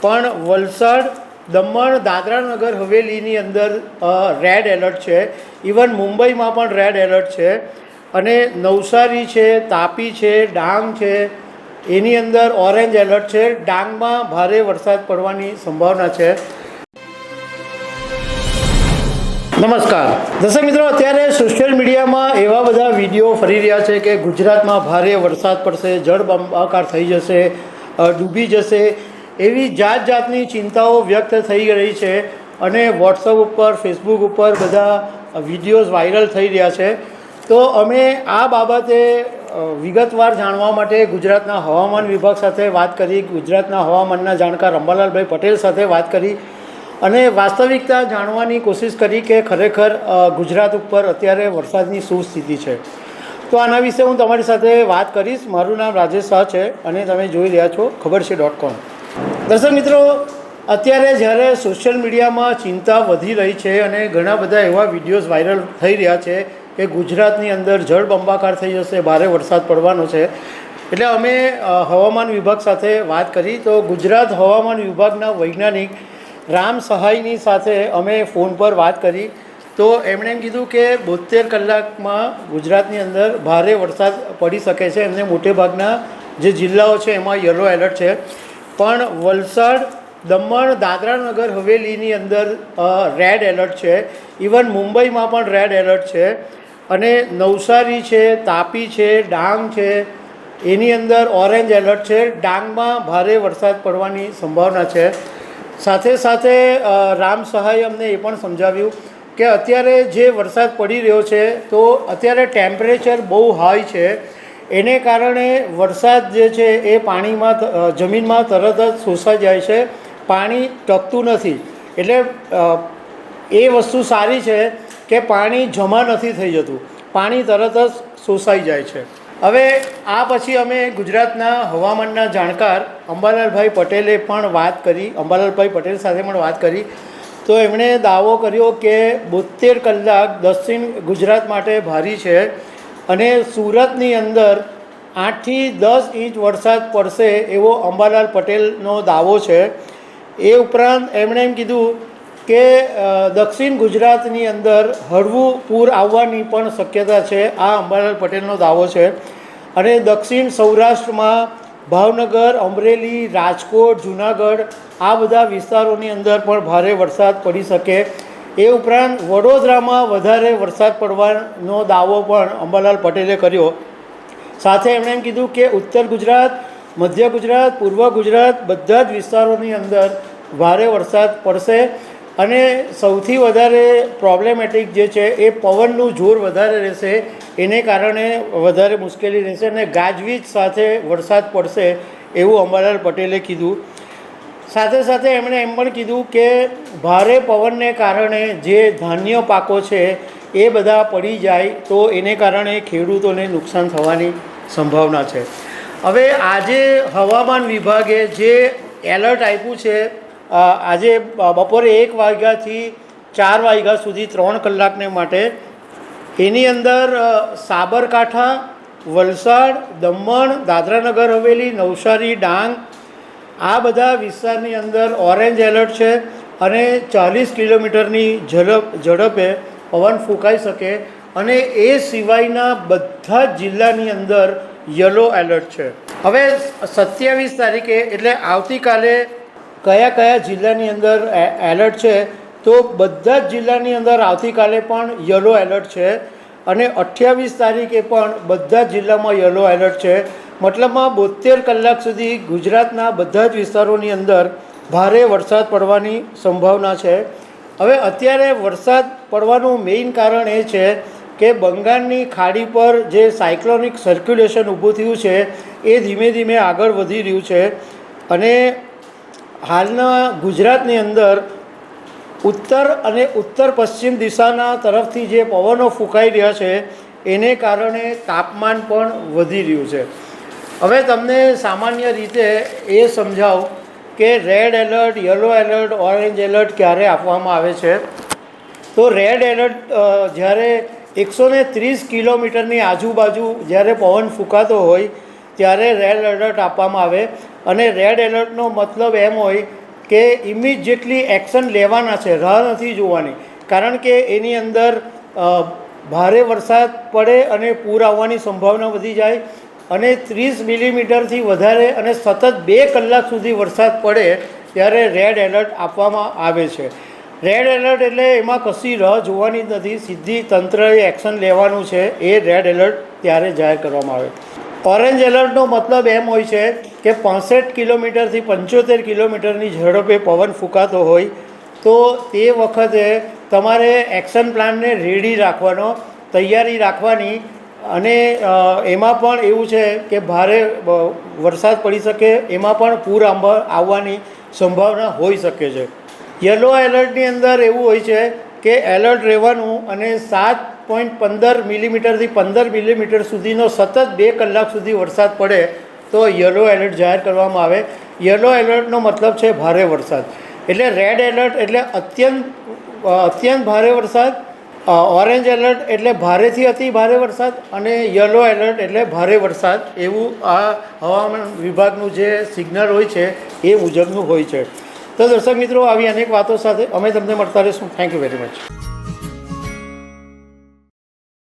પણ વલસાડ, દમણ, દાદરા નગર હવેલીની અંદર red alert છે. ઇવન મુંબઈમાં પણ રેડ એલર્ટ છે અને નવસારી છે, તાપી છે, ડાંગ છે, એની અંદર ઓરેન્જ એલર્ટ છે. ડાંગમાં ભારે વરસાદ પડવાની સંભાવના છે. નમસ્કાર દર્શક મિત્રો, અત્યારે સોશિયલ મીડિયામાં એવા બધા વિડીયો ફરી રહ્યા છે કે ગુજરાતમાં ભારે વરસાદ પડશે, જળબંબાકાર થઈ જશે, ડૂબી જશે, એવી જાત જાતની ચિંતાઓ વ્યક્ત થઈ રહી છે અને વોટ્સઅપ ઉપર, ફેસબુક ઉપર બધા વિડીયોઝ વાયરલ થઈ રહ્યા છે. તો અમે આ બાબતે વિગતવાર જાણવા માટે ગુજરાતના હવામાન વિભાગ સાથે વાત કરી, ગુજરાતના હવામાનના જાણકાર અંબાલાલભાઈ પટેલ સાથે વાત કરી અને વાસ્તવિકતા જાણવાની કોશિશ કરી કે ખરેખર ગુજરાત ઉપર અત્યારે વરસાદની શું સ્થિતિ છે. તો આના વિશે હું તમારી સાથે વાત કરીશ. મારું નામ રાજેશ શાહ છે અને તમે જોઈ રહ્યા છો ખબરછે.com. દર્શક મિત્રો, અત્યારે જ્યારે સોશિયલ મીડિયામાં ચિંતા વધી રહી છે અને ઘણા બધા એવા વિડીયોઝ વાયરલ થઈ રહ્યા છે કે ગુજરાતની અંદર જળબંબાકાર થઈ જશે, ભારે વરસાદ પડવાનો છે, એટલે અમે હવામાન વિભાગ સાથે વાત કરી. તો ગુજરાત હવામાન વિભાગના વૈજ્ઞાનિક રામ સહાયની સાથે અમે ફોન પર વાત કરી. તો એમણે એમ કીધું કે 72 કલાકમાં ગુજરાતની અંદર ભારે વરસાદ પડી શકે છે. એમને મોટેભાગના જે જિલ્લાઓ છે એમાં યલો એલર્ટ છે, પણ વલસાડ, દમણ, દાદરા નગર હવેલીની અંદર રેડ એલર્ટ છે. ઇવન મુંબઈમાં પણ રેડ એલર્ટ છે અને નવસારી છે, તાપી છે, ડાંગ છે, એની અંદર ઓરેન્જ એલર્ટ છે. ડાંગમાં ભારે વરસાદ પડવાની સંભાવના છે. સાથે સાથે રામ સહાય અમને એ પણ સમજાવ્યું કે અત્યારે જે વરસાદ પડી રહ્યો છે તો અત્યારે ટેમ્પરેચર બહુ હાઈ છે, એને કારણે વરસાદ જે છે એ પાણીમાં, જમીનમાં તરત જ શોષાઈ જાય છે, પાણી ટકતું નથી. એટલે એ વસ્તુ સારી છે કે પાણી જમા નથી થઈ જતું, પાણી તરત જ શોષાઈ જાય છે. હવે આ પછી અમે ગુજરાતના હવામાનના જાણકાર અંબાલાલભાઈ પટેલે પણ વાત કરી, અંબાલાલભાઈ પટેલ સાથે પણ વાત કરી. તો એમણે દાવો કર્યો કે 72 કલાક દક્ષિણ ગુજરાત માટે ભારી છે અને સુરતની અંદર 8થી 10 ઇંચ વરસાદ પડશે એવો અંબાલાલ પટેલનો દાવો છે. એ ઉપરાંત એમણે એમ કીધું કે દક્ષિણ ગુજરાતની અંદર હળવું પૂર આવવાની પણ શક્યતા છે. આ અંબાલાલ પટેલનો દાવો છે. અને દક્ષિણ સૌરાષ્ટ્રમાં ભાવનગર, અમરેલી, રાજકોટ, જૂનાગઢ, આ બધા વિસ્તારોની અંદર પણ ભારે વરસાદ પડી શકે. એ ઉપરાંત વડોદરામાં વધારે વરસાદ પડવાનો દાવો પણ અંબાલાલ પટેલે કર્યો. સાથે એમણે એમ કીધું કે ઉત્તર ગુજરાત, મધ્ય ગુજરાત, પૂર્વ ગુજરાત, બધા જ વિસ્તારોની અંદર ભારે વરસાદ પડશે અને સૌથી વધારે પ્રોબ્લેમેટિક જે છે એ પવનનું જોર વધારે રહેશે, એને કારણે વધારે મુશ્કેલી રહેશે અને ગાજવીજ સાથે વરસાદ પડશે એવું અંબાલાલ પટેલે કીધું. સાથે સાથે એમણે એમ પણ કીધું કે ભારે પવનને કારણે જે ધાન્ય પાકો છે એ બધા પડી જાય તો એને કારણે ખેડૂતોને નુકસાન થવાની સંભાવના છે. હવે આજે હવામાન વિભાગે જે એલર્ટ આપ્યું છે, આજે બપોરે 1 વાગ્યાથી 4 વાગ્યા સુધી 3 કલાકને માટે, એની અંદર સાબરકાંઠા, વલસાડ, દમણ, દાદરાનગર હવેલી, નવસારી, ડાંગ, આ બધા વિસ્તારની અંદર ઓરેન્જ એલર્ટ છે અને 40 કિલોમીટરની ઝડપે પવન ફૂંકાઈ શકે અને એ સિવાયના બધા જ જિલ્લાની અંદર યલો એલર્ટ છે. હવે 27 તારીખે એટલે આવતીકાલે કયા કયા જિલ્લાની અંદર એલર્ટ છે, તો બધા જ જિલ્લાની અંદર આવતીકાલે પણ યલો એલર્ટ છે અને 28 તારીખે પણ બધા જ જિલ્લામાં યલો એલર્ટ છે. મતલબમાં 72 કલાક સુધી ગુજરાતના બધા જ વિસ્તારોની અંદર ભારે વરસાદ પડવાની સંભાવના છે. હવે અત્યારે વરસાદ પડવાનું મેઇન કારણ એ છે કે બંગાળની ખાડી પર જે સાયક્લોનિક સર્ક્યુલેશન ઊભું થયું છે એ ધીમે ધીમે આગળ વધી રહ્યું છે અને હાલના ગુજરાતની અંદર ઉત્તર અને ઉત્તર પશ્ચિમ દિશાના તરફથી જે પવનો ફૂંકાઈ રહ્યા છે એને કારણે તાપમાન પણ વધી રહ્યું છે. હવે તમને સામાન્ય રીતે એ સમજાવું કે red alert, yellow alert, orange alert ક્યારે આપવામાં આવે છે. તો રેડ એલર્ટ જ્યારે 130 કિલોમીટરની આજુબાજુ જ્યારે પવન ફૂંકાતો હોય ત્યારે રેડ એલર્ટ આપવામાં આવે અને રેડ એલર્ટનો મતલબ એમ હોય કે ઇમિડિયેટલી એક્શન લેવાના છે, રાહ નથી જોવાની. કારણ કે એની અંદર ભારે વરસાદ પડે અને પૂર આવવાની સંભાવના વધી જાય અને 30 મિલીમીટરથી વધારે અને સતત 2 કલાક સુધી વરસાદ પડે ત્યારે રેડ એલર્ટ આપવામાં આવે છે. રેડ એલર્ટ એટલે એમાં કશી રાહ જોવાની જ નથી, સીધી તંત્રએ એક્શન લેવાનું છે. એ રેડ એલર્ટ ત્યારે જાહેર કરવામાં આવે. ઓરેન્જ એલર્ટનો મતલબ એમ હોય છે કે 65 કિલોમીટરથી 75 કિલોમીટરની ઝડપે પવન ફૂંકાતો હોય તો તે વખતે તમારે એક્શન પ્લાનને રેડી રાખવાનો, તૈયારી રાખવાની. અને એમાં પણ એવું છે કે ભારે વરસાદ પડી શકે, એમાં પણ પૂર આવવાની સંભાવના હોઈ શકે છે. યલો એલર્ટની અંદર એવું હોય છે કે એલર્ટ રહેવાનું અને 7.15 મિલીમીટરથી 15 મિલીમીટર સુધીનો સતત 2 કલાક સુધી વરસાદ પડે તો યલો એલર્ટ જાહેર કરવામાં આવે. યલો એલર્ટનો મતલબ છે ભારે વરસાદ. એટલે રેડ એલર્ટ એટલે અત્યંત ભારે વરસાદ, ઓરેન્જ એલર્ટ એટલે ભારેથી અતિ ભારે વરસાદ અને યલો એલર્ટ એટલે ભારે વરસાદ. એવું આ હવામાન વિભાગનું જે સિગ્નલ હોય છે એ મુજબનું હોય છે. તો દર્શક મિત્રો, આવી અનેક વાતો સાથે અમે તમને મળતા રહીશું. Thank you very much.